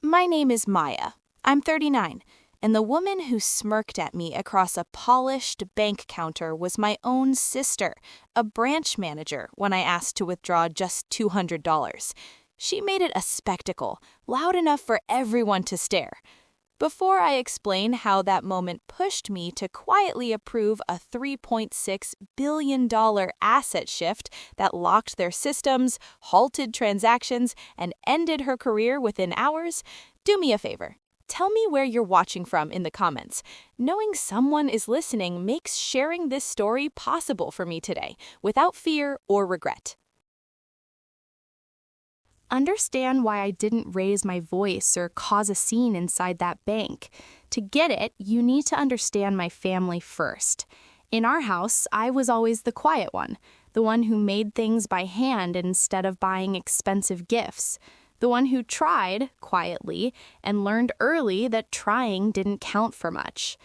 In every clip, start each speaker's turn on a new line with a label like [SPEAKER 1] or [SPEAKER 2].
[SPEAKER 1] My name is Maya. I'm 39, and the woman who smirked at me across a polished bank counter was my own sister, a branch manager, when I asked to withdraw just $200. She made it a spectacle, loud enough for everyone to stare. Before I explain how that moment pushed me to quietly approve a $3.6 billion asset shift that locked their systems, halted transactions, and ended her career within hours, do me a favor. Tell me where you're watching from in the comments. Knowing someone is listening makes sharing this story possible for me today, without fear or regret. Understand why I didn't raise my voice or cause a scene inside that bank. To get it, you need to understand my family first. In our house, I was always the quiet one, the one who made things by hand instead of buying expensive gifts, the one who tried quietly and learned early that trying didn't count for much.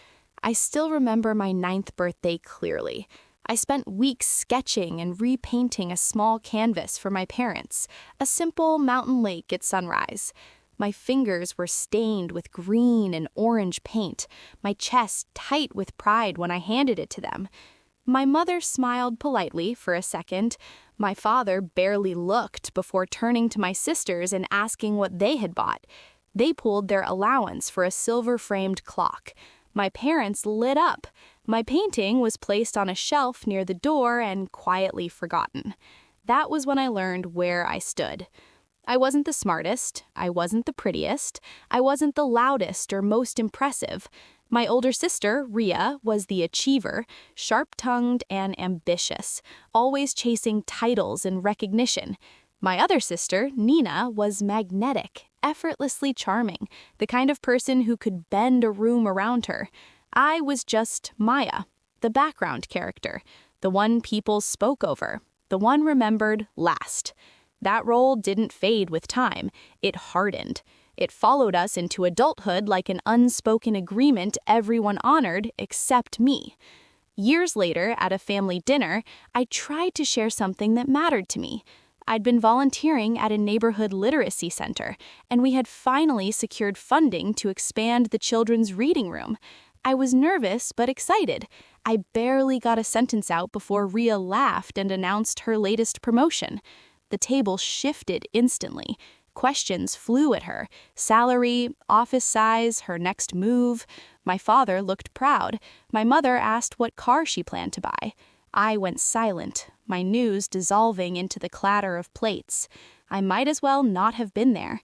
[SPEAKER 1] I still remember my 9th birthday clearly. I spent weeks sketching and repainting a small canvas for my parents, a simple mountain lake at sunrise. My fingers were stained with green and orange paint, my chest tight with pride when I handed it to them. My mother smiled politely for a second. My father barely looked before turning to my sisters and asking what they had bought. They pooled their allowance for a silver-framed clock. My parents lit up. My painting was placed on a shelf near the door and quietly forgotten. That was when I learned where I stood. I wasn't the smartest, I wasn't the prettiest, I wasn't the loudest or most impressive. My older sister, Rhea, was the achiever, sharp-tongued and ambitious, always chasing titles and recognition. My other sister, Nina, was magnetic, effortlessly charming, the kind of person who could bend a room around her. I was just Maya, the background character, the one people spoke over, the one remembered last. That role didn't fade with time, it hardened. It followed us into adulthood like an unspoken agreement everyone honored except me. Years later, at a family dinner, I tried to share something that mattered to me. I'd been volunteering at a neighborhood literacy center, and we had finally secured funding to expand the children's reading room. I was nervous but excited. I barely got a sentence out before Rhea laughed and announced her latest promotion. The table shifted instantly. Questions flew at her. Salary, office size, her next move. My father looked proud. My mother asked what car she planned to buy. I went silent, my news dissolving into the clatter of plates. I might as well not have been there.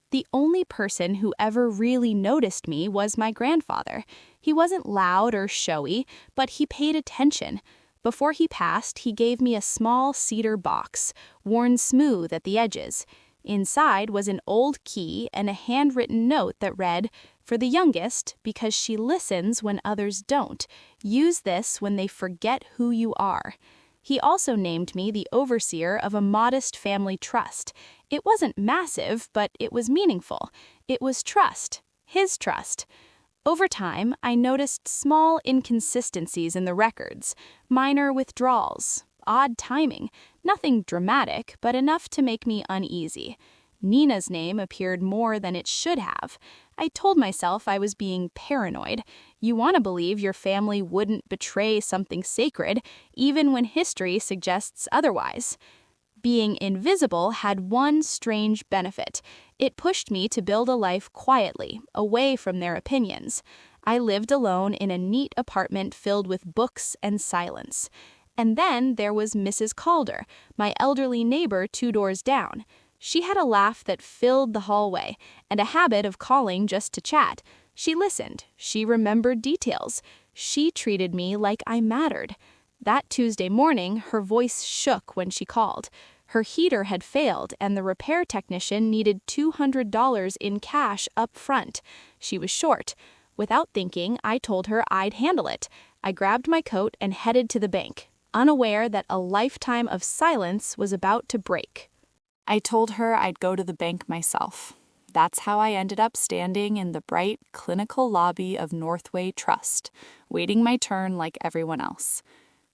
[SPEAKER 1] The only person who ever really noticed me was my grandfather. He wasn't loud or showy, but he paid attention. Before he passed, he gave me a small cedar box, worn smooth at the edges. Inside was an old key and a handwritten note that read, "For the youngest, because she listens when others don't. Use this when they forget who you are." He also named me the overseer of a modest family trust. It wasn't massive, but it was meaningful. It was trust, his trust. Over time, I noticed small inconsistencies in the records, minor withdrawals, odd timing, nothing dramatic, but enough to make me uneasy. Nina's name appeared more than it should have. I told myself I was being paranoid. You want to believe your family wouldn't betray something sacred, even when history suggests otherwise. Being invisible had one strange benefit. It pushed me to build a life quietly, away from their opinions. I lived alone in a neat apartment filled with books and silence. And then there was Mrs. Calder, my elderly neighbor 2 doors down. She had a laugh that filled the hallway, and a habit of calling just to chat. She listened. She remembered details. She treated me like I mattered. That Tuesday morning, her voice shook when she called. Her heater had failed, and the repair technician needed $200 in cash up front. She was short. Without thinking, I told her I'd handle it. I grabbed my coat and headed to the bank, unaware that a lifetime of silence was about to break. I told her I'd go to the bank myself. That's how I ended up standing in the bright, clinical lobby of Northway Trust, waiting my turn like everyone else.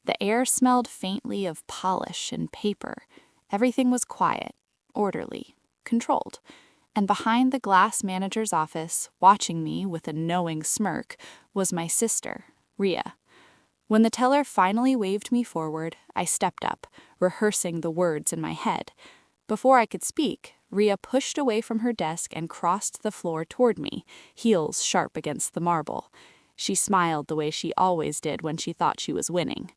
[SPEAKER 1] The air smelled faintly of polish and paper. Everything was quiet, orderly, controlled.
[SPEAKER 2] And behind the glass manager's office, watching me with a knowing smirk, was my sister, Rhea. When the teller finally waved me forward, I stepped up, rehearsing the words in my head. Before I could speak, Rhea pushed away from her desk and crossed the floor toward me, heels sharp against the marble. She smiled the way she always did when she thought she was winning.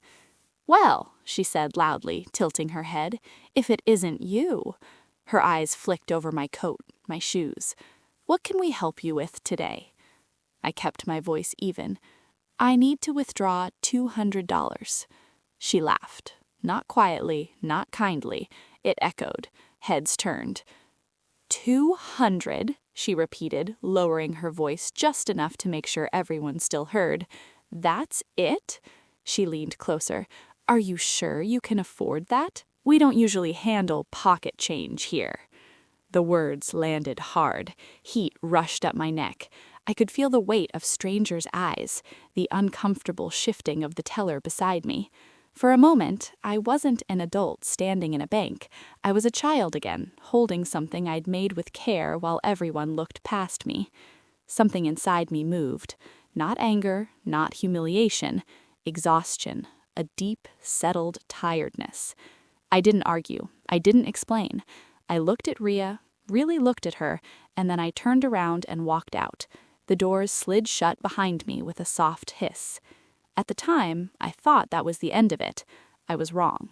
[SPEAKER 2] "Well," she said loudly, tilting her head, "if it isn't you." Her eyes flicked over my coat, my shoes. "What can we help you with today?" I kept my voice even. "I need to withdraw $200. She laughed. Not quietly, not kindly. It echoed. Heads turned. 200, she repeated, lowering her voice just enough to make sure everyone still heard. "That's it?" She leaned closer. "Are you sure you can afford that? We don't usually handle pocket change here." The words landed hard. Heat rushed up my neck. I could feel the weight of strangers' eyes, the uncomfortable shifting of the teller beside me. For a moment, I wasn't an adult standing in a bank. I was a child again, holding something I'd made with care while everyone looked past me. Something inside me moved. Not anger, not humiliation. Exhaustion. A deep, settled tiredness. I didn't argue. I didn't explain. I looked at Rhea, really looked at her, and then I turned around and walked out. The doors slid shut behind me with a soft hiss. At the time, I thought that was the end of it. I was wrong.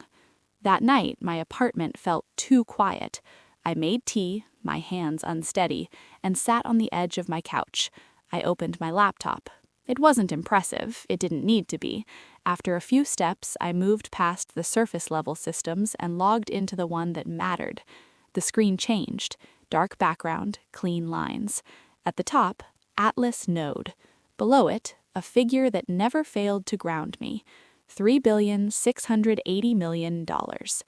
[SPEAKER 2] That night, my apartment felt too quiet. I made tea, my hands unsteady, and sat on the edge of my couch. I opened my laptop. It wasn't impressive. It didn't need to be. After a few steps, I moved past the surface-level systems and logged into the one that mattered. The screen changed. Dark background, clean lines. At the top, Atlas Node. Below it, a figure that never failed to ground me. $3,680,000,000.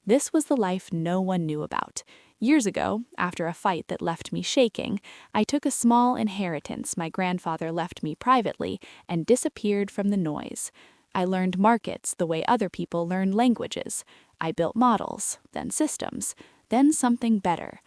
[SPEAKER 2] This was the life no one knew about. Years ago, after a fight that left me shaking, I took a small inheritance my grandfather left me privately and disappeared from the noise. I learned markets the way other people learn languages. I built models, then systems, then something better.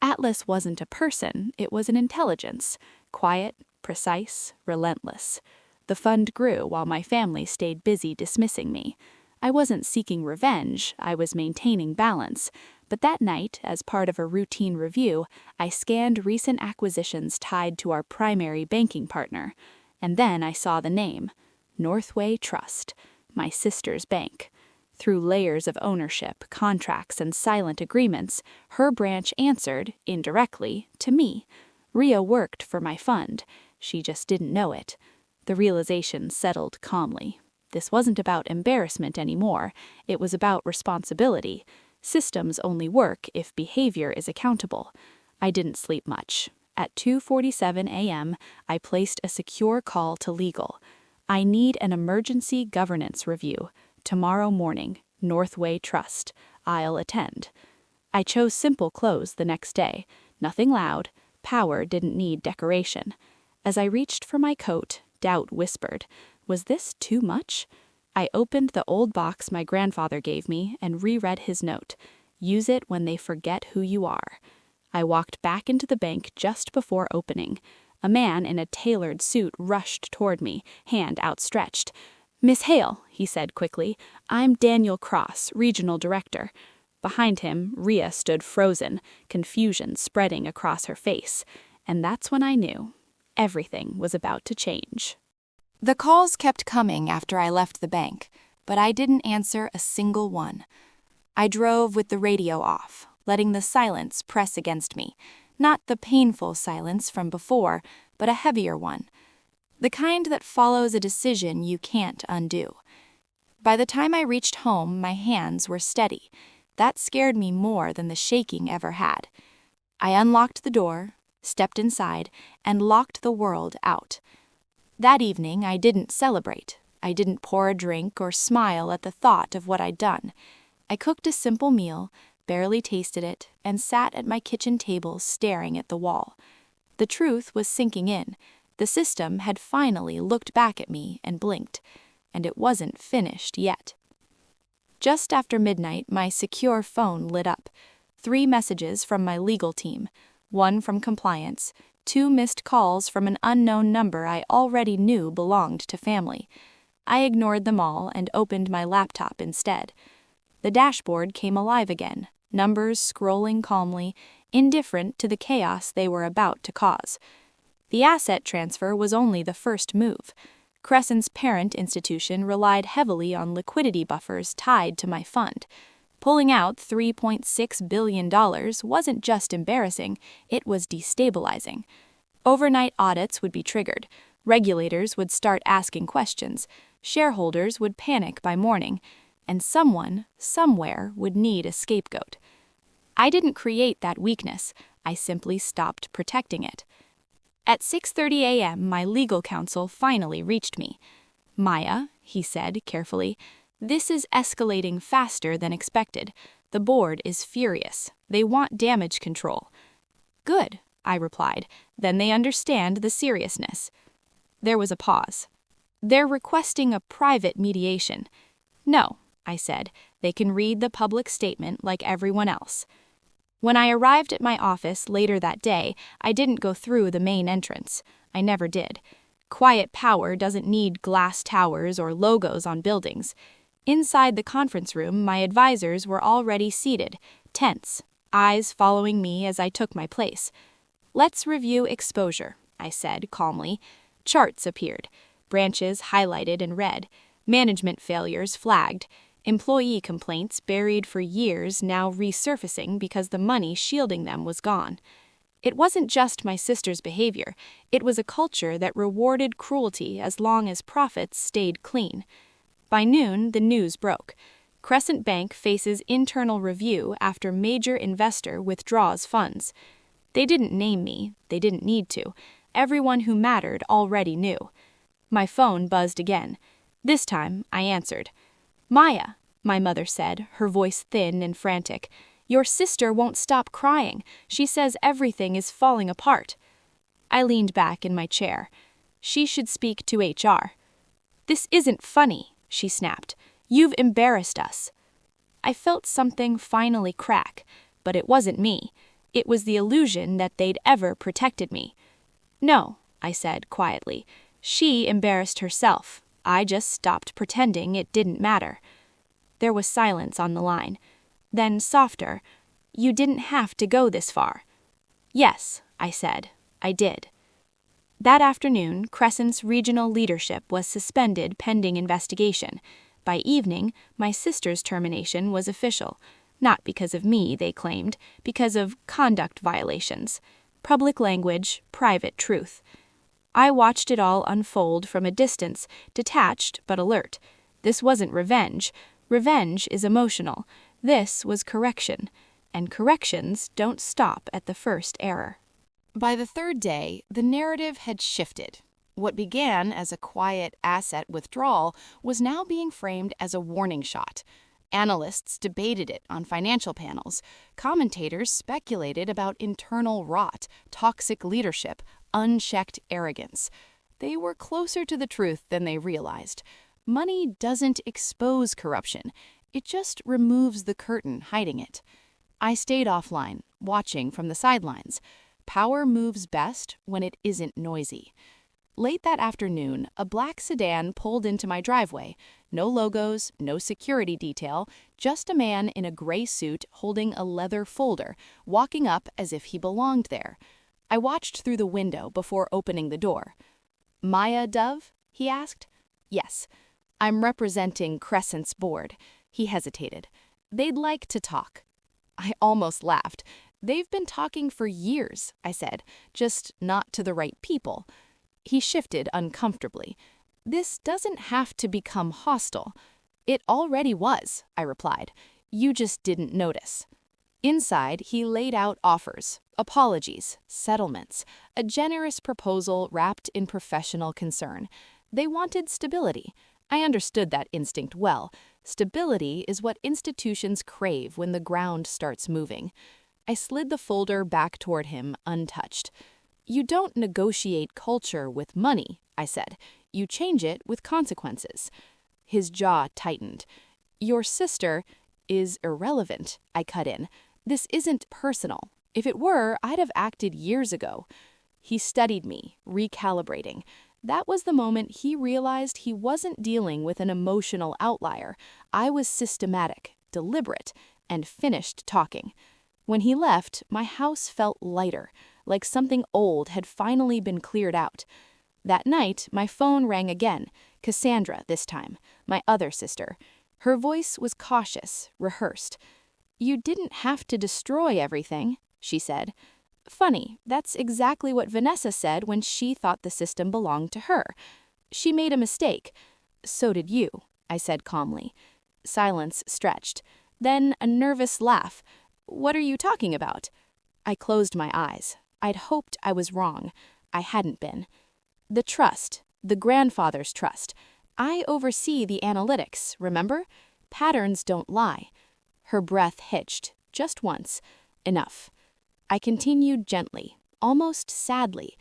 [SPEAKER 2] Atlas wasn't a person, it was an intelligence. Quiet, precise, relentless. The fund grew while my family stayed busy dismissing me. I wasn't seeking revenge, I was maintaining balance. But that night, as part of a routine review, I scanned recent acquisitions tied to our primary banking partner. And then I saw the name. Northway Trust, my sister's bank. Through layers of ownership, contracts, and silent agreements, her branch answered, indirectly, to me. Rhea worked for my fund. She just didn't know it. The realization settled calmly. This wasn't about embarrassment anymore. It was about responsibility. Systems only work if behavior is accountable. I didn't sleep much. At 2:47 a.m., I placed a secure call to legal. I need an emergency governance review. Tomorrow morning, Northway Trust. I'll attend. I chose simple clothes the next day. Nothing loud. Power didn't need decoration. As I reached for my coat, doubt whispered, "Was this too much?" I opened the old box my grandfather gave me and reread his note. "Use it when they forget who you are." I walked back into the bank just before opening. A man in a tailored suit rushed toward me, hand outstretched. "Miss Hale," he said quickly, "I'm Daniel Cross, Regional Director." Behind him, Rhea stood frozen, confusion spreading across her face. And that's when I knew. Everything was about to change. The calls kept coming after I left the bank, but I didn't answer a single one. I drove with the radio off, letting the silence press against me. Not the painful silence from before, but a heavier one. The kind that follows a decision you can't undo. By the time I reached home, my hands were steady. That scared me more than the shaking ever had. I unlocked the door, stepped inside, and locked the world out. That evening, I didn't celebrate. I didn't pour a drink or smile at the thought of what I'd done. I cooked a simple meal, barely tasted it, and sat at my kitchen table staring at the wall. The truth was sinking in. The system had finally looked back at me and blinked, and it wasn't finished yet. Just after midnight, my secure phone lit up. 3 messages from my legal team. one from compliance, 2 missed calls from an unknown number I already knew belonged to family. I ignored them all and opened my laptop instead. The dashboard came alive again, numbers scrolling calmly, indifferent to the chaos they were about to cause. The asset transfer was only the first move. Crescent's parent institution relied heavily on liquidity buffers tied to my fund. Pulling out $3.6 billion wasn't just embarrassing, it was destabilizing. Overnight audits would be triggered, regulators would start asking questions, shareholders would panic by morning, and someone, somewhere, would need a scapegoat. I didn't create that weakness, I simply stopped protecting it. At 6:30 a.m., my legal counsel finally reached me. "Maya," he said carefully, "this is escalating faster than expected. The board is furious. They want damage control." "Good," I replied. "Then they understand the seriousness." There was a pause. "They're requesting a private mediation." "No," I said. "They can read the public statement like everyone else." When I arrived at my office later that day, I didn't go through the main entrance. I never did. Quiet power doesn't need glass towers or logos on buildings. Inside the conference room, my advisors were already seated, tense, eyes following me as I took my place. "Let's review exposure," I said calmly. Charts appeared, branches highlighted in red, management failures flagged, employee complaints buried for years now resurfacing because the money shielding them was gone. It wasn't just my sister's behavior, it was a culture that rewarded cruelty as long as profits stayed clean. By noon, the news broke. Crescent Bank faces internal review after major investor withdraws funds. They didn't name me, they didn't need to. Everyone who mattered already knew. My phone buzzed again. This time, I answered. "Maya," my mother said, her voice thin and frantic, "your sister won't stop crying. She says everything is falling apart." I leaned back in my chair. "She should speak to HR." "This isn't funny," she snapped. "You've embarrassed us." I felt something finally crack, but it wasn't me. It was the illusion that they'd ever protected me. "No," I said quietly. "She embarrassed herself. I just stopped pretending it didn't matter." There was silence on the line. Then softer, "You didn't have to go this far." "Yes," I said, "I did." That afternoon, Crescent's regional leadership was suspended pending investigation. By evening, my sister's termination was official. Not because of me, they claimed, because of conduct violations. Public language, private truth. I watched it all unfold from a distance, detached but alert. This wasn't revenge. Revenge is emotional. This was correction. And corrections don't stop at the first error.
[SPEAKER 1] By the third day, the narrative had shifted. What began as a quiet asset withdrawal was now being framed as a warning shot. Analysts debated it on financial panels. Commentators speculated about internal rot, toxic leadership, unchecked arrogance. They were closer to the truth than they realized. Money doesn't expose corruption. It just removes the curtain hiding it. I stayed offline, watching from the sidelines. Power moves best when it isn't noisy. Late that afternoon, a black sedan pulled into my driveway. No logos, no security detail, just a man in a gray suit holding a leather folder, walking up as if he belonged there. I watched through the window before opening the door. "Maya Dove?" he asked. "Yes. I'm representing Crescent's board." He hesitated. "They'd like to talk." I almost laughed. "They've been talking for years," I said, "just not to the right people." He shifted uncomfortably. "This doesn't have to become hostile." "It already was," I replied. "You just didn't notice." Inside, he laid out offers, apologies, settlements, a generous proposal wrapped in professional concern. They wanted stability. I understood that instinct well. Stability is what institutions crave when the ground starts moving. I slid the folder back toward him, untouched. "You don't negotiate culture with money," I said. "You change it with consequences." His jaw tightened. "Your sister is irrelevant," I cut in. "This isn't personal.
[SPEAKER 2] If it were, I'd have acted years ago. He studied me, recalibrating. That was the moment he realized he wasn't dealing with an emotional outlier. I was systematic, deliberate, and finished talking. When he left, my house felt lighter, like something old had finally been cleared out. That night, my phone rang again, Cassandra this time, my other sister. Her voice was cautious, rehearsed. "You didn't have to destroy everything," she said. Funny, that's exactly what Vanessa said when she thought the system belonged to her. She made a mistake. "So did you," I said calmly. Silence stretched. Then a nervous laugh. "What are you talking about?" I closed my eyes. I'd hoped I was wrong. I hadn't been. "The trust, the grandfather's trust. I oversee the analytics, remember? Patterns don't lie." Her breath hitched, just once. Enough. I continued gently, almost sadly.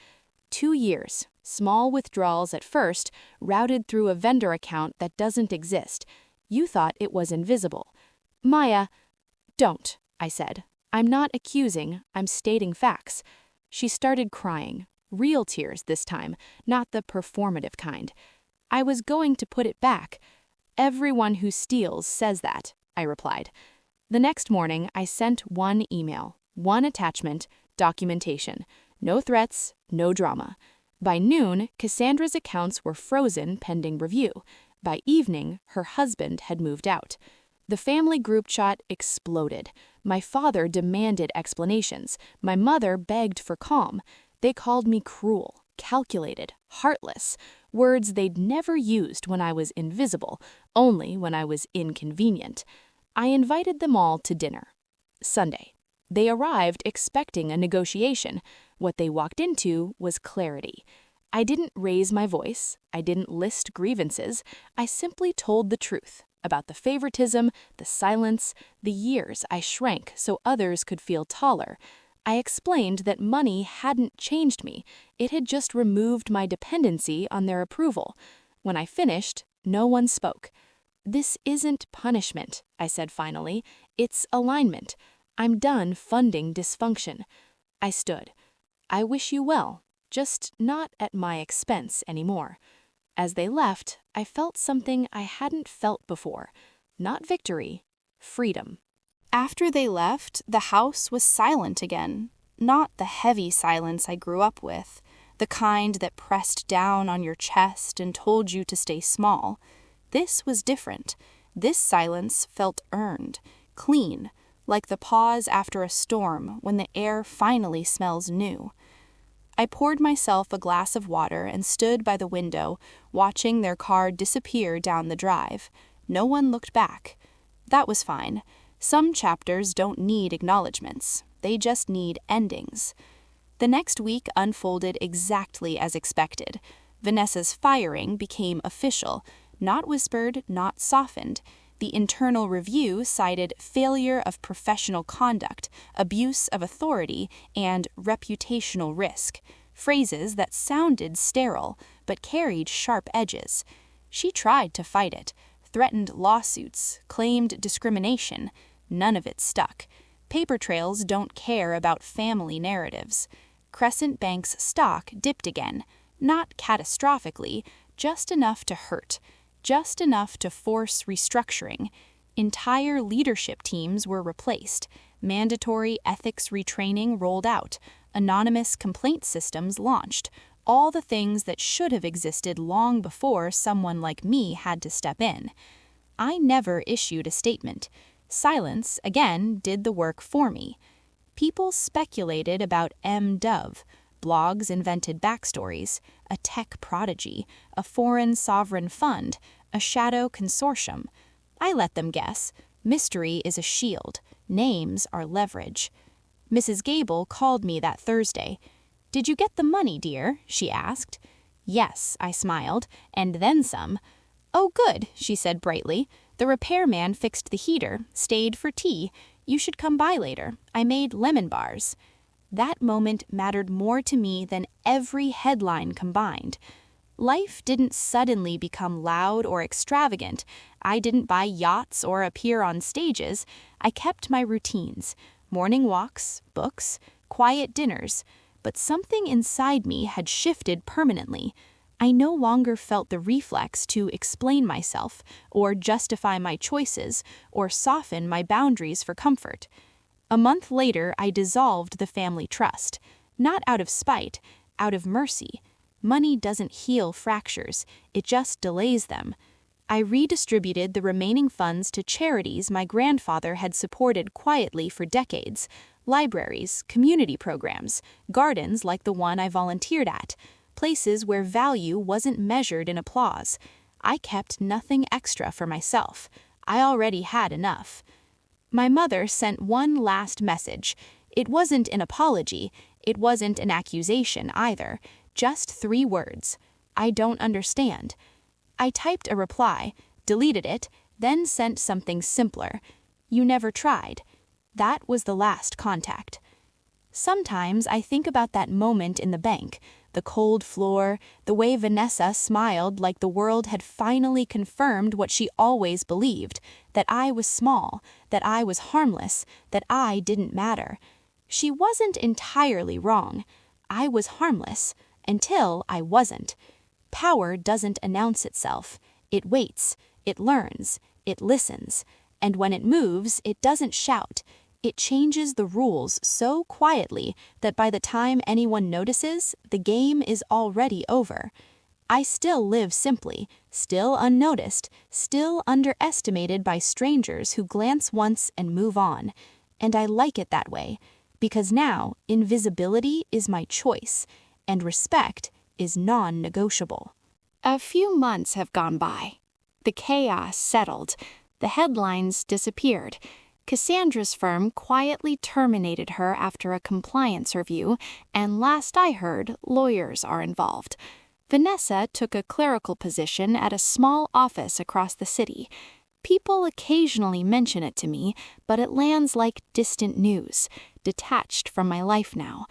[SPEAKER 2] 2 years, small withdrawals at first, routed through a vendor account that doesn't exist. You thought it was invisible. "Maya—" "Don't," I said. "I'm not accusing, I'm stating facts." She started crying. Real tears this time, not the performative kind. I was going to put it back. "Everyone who steals says that," I replied. The next morning, I sent one email, one attachment, documentation. No threats, no drama. By noon, Cassandra's accounts were frozen pending review. By evening, her husband had moved out. The family group chat exploded. My father demanded explanations. My mother begged for calm. They called me cruel, calculated, heartless, words they'd never used when I was invisible, only when I was inconvenient. I invited them all to dinner. Sunday. They arrived expecting a negotiation. What they walked into was clarity. I didn't raise my voice. I didn't list grievances. I simply told the truth about the favoritism, the silence, the years I shrank so others could feel taller. I explained that money hadn't changed me. It had just removed my dependency on their approval. When I finished, no one spoke. "This isn't punishment," I said finally. "It's alignment. I'm done funding dysfunction." I stood. "I wish you well, just not at my expense anymore." As they left, I felt something I hadn't felt before. Not victory, freedom.
[SPEAKER 1] After they left, the house was silent again. Not the heavy silence I grew up with, the kind that pressed down on your chest and told you to stay small. This was different. This silence felt earned, clean, like the pause after a storm when the air finally smells new. I poured myself a glass of water and stood by the window, watching their car disappear down the drive. No one looked back. That was fine. Some chapters don't need acknowledgments. They just need endings. The next week unfolded exactly as expected. Vanessa's firing became official, not whispered, not softened. The internal review cited failure of professional conduct, abuse of authority, and reputational risk, phrases that sounded sterile but carried sharp edges. She tried to fight it, threatened lawsuits, claimed discrimination. None of it stuck. Paper trails don't care about family narratives. Crescent Bank's stock dipped again, not catastrophically, just enough to hurt. Just enough to force restructuring. Entire leadership teams were replaced. Mandatory ethics retraining rolled out. Anonymous complaint systems launched. All the things that should have existed long before someone like me had to step in. I never issued a statement. Silence, again, did the work for me. People speculated about M. Dove. Blogs invented backstories, a tech prodigy, a foreign sovereign fund, a shadow consortium. I let them guess. Mystery is a shield. Names are leverage. Mrs. Gable called me that Thursday. "Did you get the money, dear?" she asked. "Yes," I smiled, "and then some." "Oh, good," she said brightly. "The repairman fixed the heater, stayed for tea. You should come by later. I made lemon bars." That moment mattered more to me than every headline combined. Life didn't suddenly become loud or extravagant. I didn't buy yachts or appear on stages. I kept my routines.
[SPEAKER 2] morning walks, books, quiet dinners, but something inside me had shifted permanently. I no longer felt the reflex to explain myself, or justify my choices, or soften my boundaries for comfort. A month later, I dissolved the family trust, not out of spite, out of mercy. Money doesn't heal fractures, it just delays them. I redistributed the remaining funds to charities my grandfather had supported quietly for decades: libraries, community programs, gardens like the one I volunteered at, places where value wasn't measured in applause. I kept nothing extra for myself. I already had enough. My mother sent one last message. It wasn't an apology. It wasn't an accusation either. Just 3 words. I don't understand. I typed a reply, deleted it, then sent something simpler. You never tried. That was the last contact. Sometimes I think about that moment in the bank, the cold floor, the way Vanessa smiled like the world had finally confirmed what she always believed, that I was small, that I was harmless, that I didn't matter. She wasn't entirely wrong. I was harmless, until I wasn't. Power doesn't announce itself. It waits, it learns, it listens, and when it moves, it doesn't shout. It changes the rules so quietly that by the time anyone notices, the game is already over. I still live simply, still unnoticed, still underestimated by strangers who glance once and move on. And I like it that way, because now invisibility is my choice, and respect is non-negotiable. A few months have gone by. The chaos settled. The headlines disappeared. Cassandra's firm quietly terminated her after a compliance review, and last I heard, lawyers are involved. Vanessa took a clerical position at a small office across the city. People occasionally mention it to me, but it lands like distant news, detached from my life now.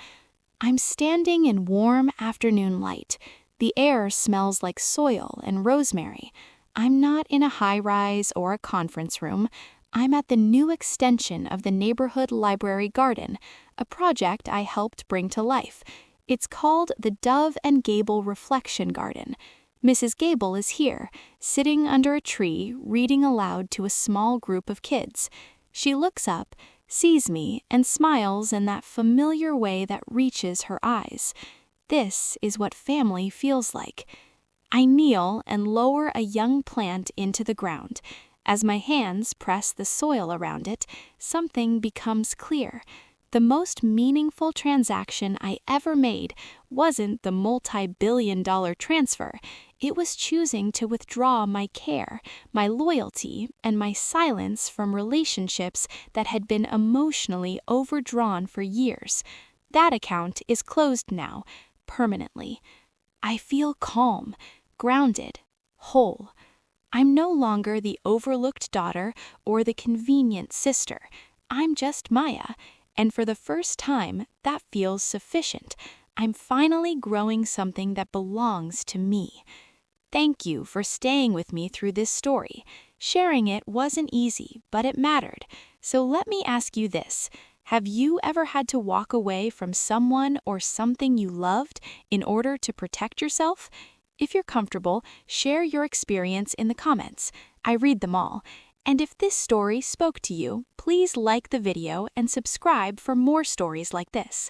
[SPEAKER 2] I'm standing in warm afternoon light. The air smells like soil and rosemary. I'm not in a high-rise or a conference room. I'm at the new extension of the neighborhood library garden, a project I helped bring to life. It's called the Dove and Gable Reflection Garden. Mrs. Gable is here, sitting under a tree, reading aloud to a small group of kids. She looks up, sees me, and smiles in that familiar way that reaches her eyes. This is what family feels like. I kneel and lower a young plant into the ground. As my hands press the soil around it, something becomes clear. The most meaningful transaction I ever made wasn't the multi-billion-dollar transfer. It was choosing to withdraw my care, my loyalty, and my silence from relationships that had been emotionally overdrawn for years. That account is closed now, permanently. I feel calm, grounded, whole. I'm no longer the overlooked daughter or the convenient sister. I'm just Maya, and for the first time, that feels sufficient. I'm finally growing something that belongs to me. Thank you for staying with me through this story. Sharing it wasn't easy, but it mattered. So let me ask you this. Have you ever had to walk away from someone or something you loved in order to protect yourself? If you're comfortable, share your experience in the comments. I read them all. And if this story spoke to you, please like the video and subscribe for more stories like this.